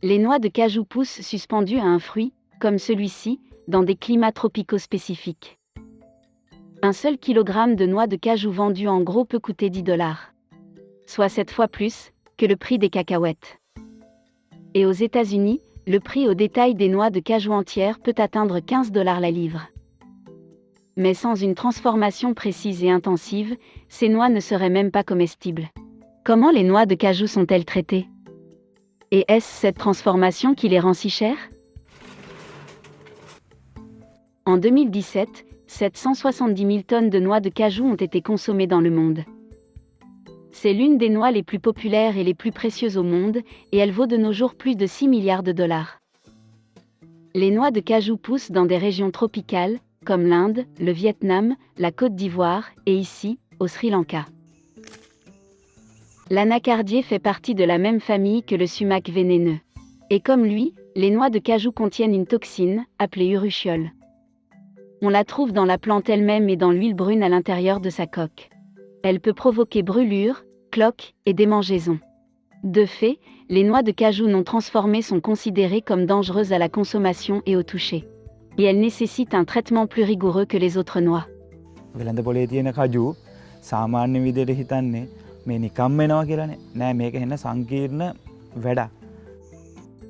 Les noix de cajou poussent suspendues à un fruit, comme celui-ci, dans des climats tropicaux spécifiques. Un seul kilogramme de noix de cajou vendu en gros peut coûter $10, soit 7 fois plus que le prix des cacahuètes. Et aux États-Unis, le prix au détail des noix de cajou entières peut atteindre $15 la livre. Mais sans une transformation précise et intensive, ces noix ne seraient même pas comestibles. Comment les noix de cajou sont-elles traitées? Et est-ce cette transformation qui les rend si chères? En 2017, 770 000 tonnes de noix de cajou ont été consommées dans le monde. C'est l'une des noix les plus populaires et les plus précieuses au monde, et elle vaut de nos jours plus de 6 milliards de dollars. Les noix de cajou poussent dans des régions tropicales, comme l'Inde, le Vietnam, la Côte d'Ivoire, et ici, au Sri Lanka. L'anacardier fait partie de la même famille que le sumac vénéneux. Et comme lui, les noix de cajou contiennent une toxine, appelée urushiol. On la trouve dans la plante elle-même et dans l'huile brune à l'intérieur de sa coque. Elle peut provoquer brûlures, cloques et démangeaisons. De fait, les noix de cajou non transformées sont considérées comme dangereuses à la consommation et au toucher. Et elles nécessitent un traitement plus rigoureux que les autres noix. වෙළඳ පොලේ තියෙන කජු සාමාන්‍ය විදිහට හිතන්නේ මේ නිකම්ම එනවා කියලානේ. නෑ මේක එන්න සංකීර්ණ වැඩක්.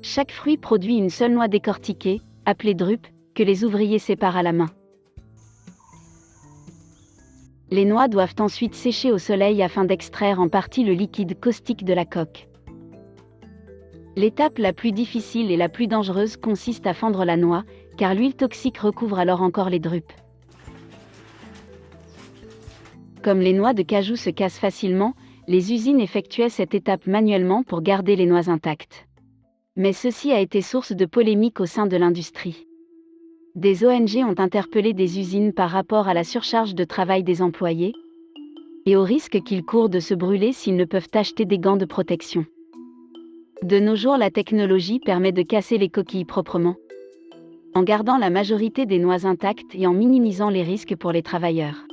Chaque fruit produit une seule noix décortiquée, appelée drupe, que les ouvriers séparent à la main. Les noix doivent ensuite sécher au soleil afin d'extraire en partie le liquide caustique de la coque. L'étape la plus difficile et la plus dangereuse consiste à fendre la noix, car l'huile toxique recouvre alors encore les drupes. Comme les noix de cajou se cassent facilement, les usines effectuaient cette étape manuellement pour garder les noix intactes. Mais ceci a été source de polémiques au sein de l'industrie. Des ONG ont interpellé des usines par rapport à la surcharge de travail des employés et au risque qu'ils courent de se brûler s'ils ne peuvent acheter des gants de protection. De nos jours, la technologie permet de casser les coquilles proprement, en gardant la majorité des noix intactes et en minimisant les risques pour les travailleurs.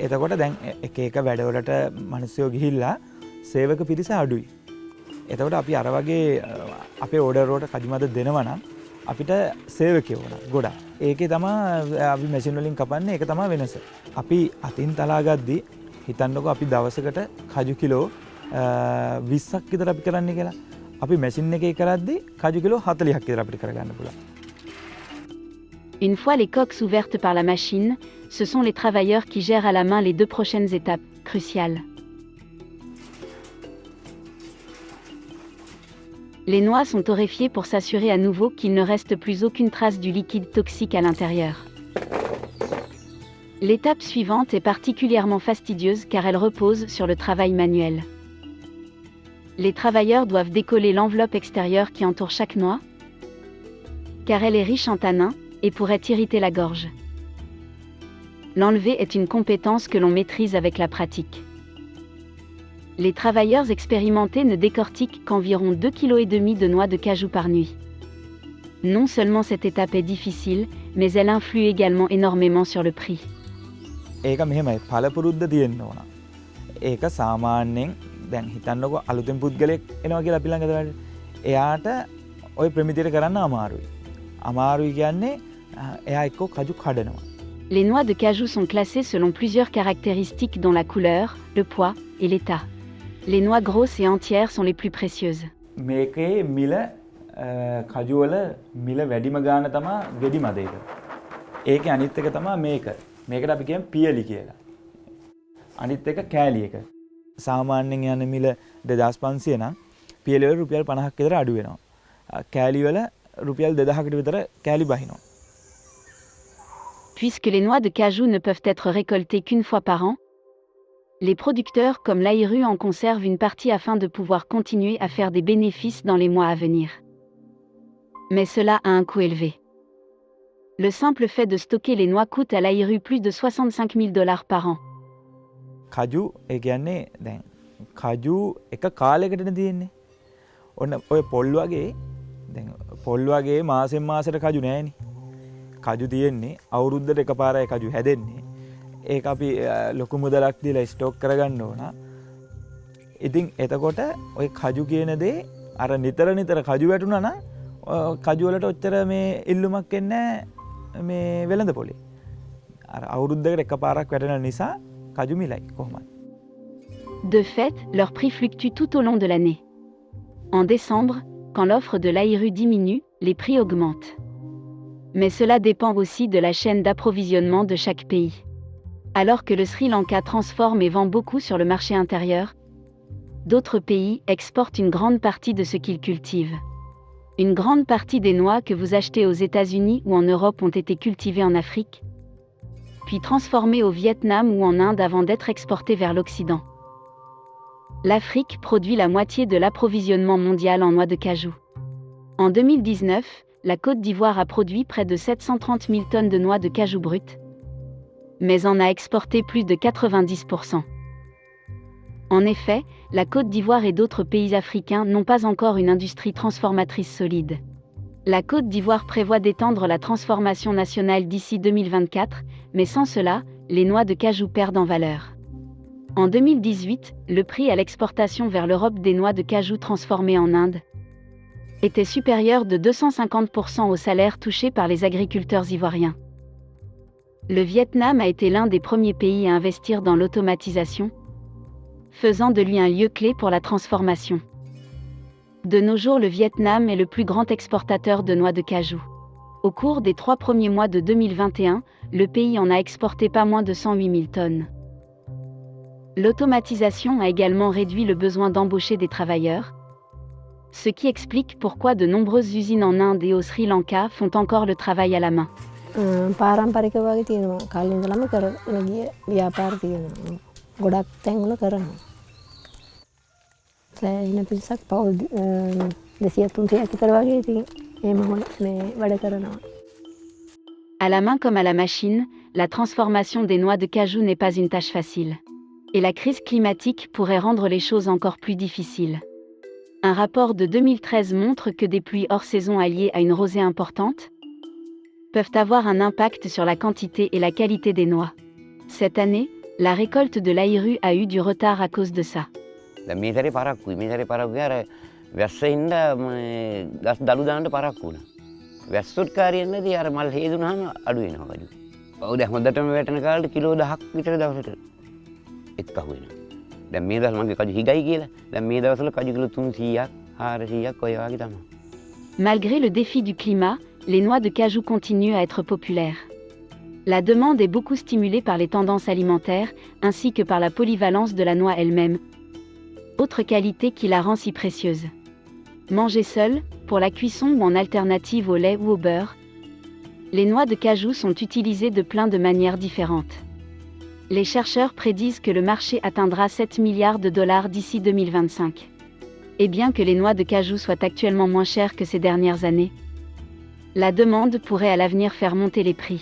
එතකොට දැන් එක එක වැඩවලට මිනිස්සුયો ගිහිල්ලා සේවක පිරිස අඩුයි. එතකොට අපි අර වගේ අපේ ඕඩර් වලට කඩිමද දෙනවා නම් අපිට සේවකයෝ වුණා ගොඩක්. ඒකේ තමයි අපි මැෂින් වලින් කපන්නේ ඒක තමයි වෙනස. අපි අතින් තලා ගද්දි හිතන්නකෝ අපි දවසකට කජු කිලෝ 20ක් විතර අපි කරන්නේ කියලා. අපි මැෂින් එකේ කරද්දි කජු කිලෝ 40ක් විතර අපිට කරගන්න පුළුවන්. Une fois les coques ouvertes par la machine, ce sont les travailleurs qui gèrent à la main les 2 prochaines étapes, cruciales. Les noix sont torréfiées pour s'assurer à nouveau qu'il ne reste plus aucune trace du liquide toxique à l'intérieur. L'étape suivante est particulièrement fastidieuse car elle repose sur le travail manuel. Les travailleurs doivent décoller l'enveloppe extérieure qui entoure chaque noix, car elle est riche en tanins et pourrait irriter la gorge. L'enlever est une compétence que l'on maîtrise avec la pratique. Les travailleurs expérimentés ne décortiquent qu'environ 2,5 kg de noix de cajou par nuit. Non seulement cette étape est difficile, mais elle influe également énormément sur le prix. ඒක මෙහෙමයි පළපුරුද්ද තියෙන්න ඕන. ඒක සාමාන්‍යයෙන් දැන් හිතන්නකෝ අලුතෙන් පුද්ගලයෙක් එනවා කියලා අපි ළඟට වැඩ. එයාට ওই ප්‍රමිතියට කරන්න අමාරුයි. අමාරුයි කියන්නේ එයා එක්ක කජු කඩනවා. Les noix de cajou sont classées selon plusieurs caractéristiques dont la couleur, le poids et l'état. Les noix grosses et entières sont les plus précieuses. මේකේ මිල කජු වල මිල වැඩිම ගාන තමයි වෙඩි මදේක. ඒකේ අනිත් එක තමයි මේක. මේකට අපි කියන්නේ පියලි කියලා. අනිත් එක කෑලි එක. සාමාන්‍යයෙන් යන මිල 2500 නම් පියලි වල රුපියල් 50ක් විතර අඩු වෙනවා. කෑලි වල රුපියල් 2000කට විතර කෑලි බහිනවා. Puisque les noix de cajou ne peuvent être récoltées qu'une fois par an, les producteurs comme l'AIRU en conservent une partie afin de pouvoir continuer à faire des bénéfices dans les mois à venir. Mais cela a un coût élevé. Le simple fait de stocker les noix coûte à l'AIRU plus de $65,000 par an. කජු ඒ කියන්නේ දැන් කජු එක කාලයකටනේ තියෙන්නේ. ඔන්න ඔය පොල් වගේ දැන් පොල් වගේ මාසෙන් මාසෙට කජු නෑනේ. කජු තියෙන්නේ අවුරුද්දට එකපාරයි කජු හැදෙන්නේ. ඒක අපි ලොකු මුදලක් දීලා ස්ටොක් කරගන්න ඕන. ඉතින් එතකොට ඔය කජු කියන දේ අර නිතර කජු වැටුණා නම් කජු වලට ඔච්චර මේ ඉල්ලුමක් එන්නේ මේ වෙළඳ පොලේ. අර අවුරුද්දකට එකපාරක් වැටෙන නිසා කජු මිලයි කොහොමද? De fait, leur prix fluctue tout au long de l'année. En décembre, quand l'offre de l'AIRU diminue, les prix augmentent. Mais cela dépend aussi de la chaîne d'approvisionnement de chaque pays. Alors que le Sri Lanka transforme et vend beaucoup sur le marché intérieur, d'autres pays exportent une grande partie de ce qu'ils cultivent. Une grande partie des noix que vous achetez aux États-Unis ou en Europe ont été cultivées en Afrique, puis transformées au Vietnam ou en Inde avant d'être exportées vers l'Occident. L'Afrique produit la moitié de l'approvisionnement mondial en noix de cajou. En 2019, la Côte d'Ivoire a produit près de 730 000 tonnes de noix de cajou brutes, mais en a exporté plus de 90%. En effet, la Côte d'Ivoire et d'autres pays africains n'ont pas encore une industrie transformatrice solide. La Côte d'Ivoire prévoit d'étendre la transformation nationale d'ici 2024, mais sans cela, les noix de cajou perdent en valeur. En 2018, le prix à l'exportation vers l'Europe des noix de cajou transformées en Inde était supérieur de 250% au salaire touché par les agriculteurs ivoiriens. Le Vietnam a été l'un des premiers pays à investir dans l'automatisation, faisant de lui un lieu clé pour la transformation. De nos jours, le Vietnam est le plus grand exportateur de noix de cajou. Au cours des 3 premiers mois de 2021, le pays en a exporté pas moins de 108 000 tonnes. L'automatisation a également réduit le besoin d'embaucher des travailleurs, ce qui explique pourquoi de nombreuses usines en Inde et au Sri Lanka font encore le travail à la main. පාරම්පරික වගේ තියෙනවා. කලින් ඉඳලම කරගෙන ගිය ව්‍යාපාර තියෙනවා. ගොඩක් තැන්වල කරනවා. සෑහෙන පිරිසක් පවුල් 200-300ක් විතර වගේ ඉතින් එහෙම මේ වැඩ කරනවා. À la main comme à la machine, la transformation des noix de cajou n'est pas une tâche facile. Et la crise climatique pourrait rendre les choses encore plus difficiles. Un rapport de 2013 montre que des pluies hors saison alliées à une rosée importante peuvent avoir un impact sur la quantité et la qualité des noix. Cette année, la récolte de l'AIRU a eu du retard à cause de ça. මේ සැරේ පරක්කුයි. මේ සැරේ පරක්කුයි අර වැස්සෙන්ද ගස් දළු දාන්න පරක්කු වුණා. වැස්සොත් කාරියෙන්නදී අර මල් හේදුනහම අඩු වෙනවා කජු. ඔව් දැන් හොඳටම වැටෙන කාලේ කිලෝ 1000ක් විතර දවසට එක් අහු වෙනවා. දැන් මේ දවස් මගේ කජු හිගයි කියලා. දැන් මේ දවස්වල කජු කිලෝ 300ක් 400ක් ඔය වගේ තමයි. Malgré le défi du climat, les noix de cajou continuent à être populaires. La demande est beaucoup stimulée par les tendances alimentaires, ainsi que par la polyvalence de la noix elle-même, autre qualité qui la rend si précieuse. Mangées seules, pour la cuisson ou en alternative au lait ou au beurre, les noix de cajou sont utilisées de plein de manières différentes. Les chercheurs prédisent que le marché atteindra 7 milliards de dollars d'ici 2025. Et bien que les noix de cajou soient actuellement moins chères que ces dernières années, la demande pourrait à l'avenir faire monter les prix.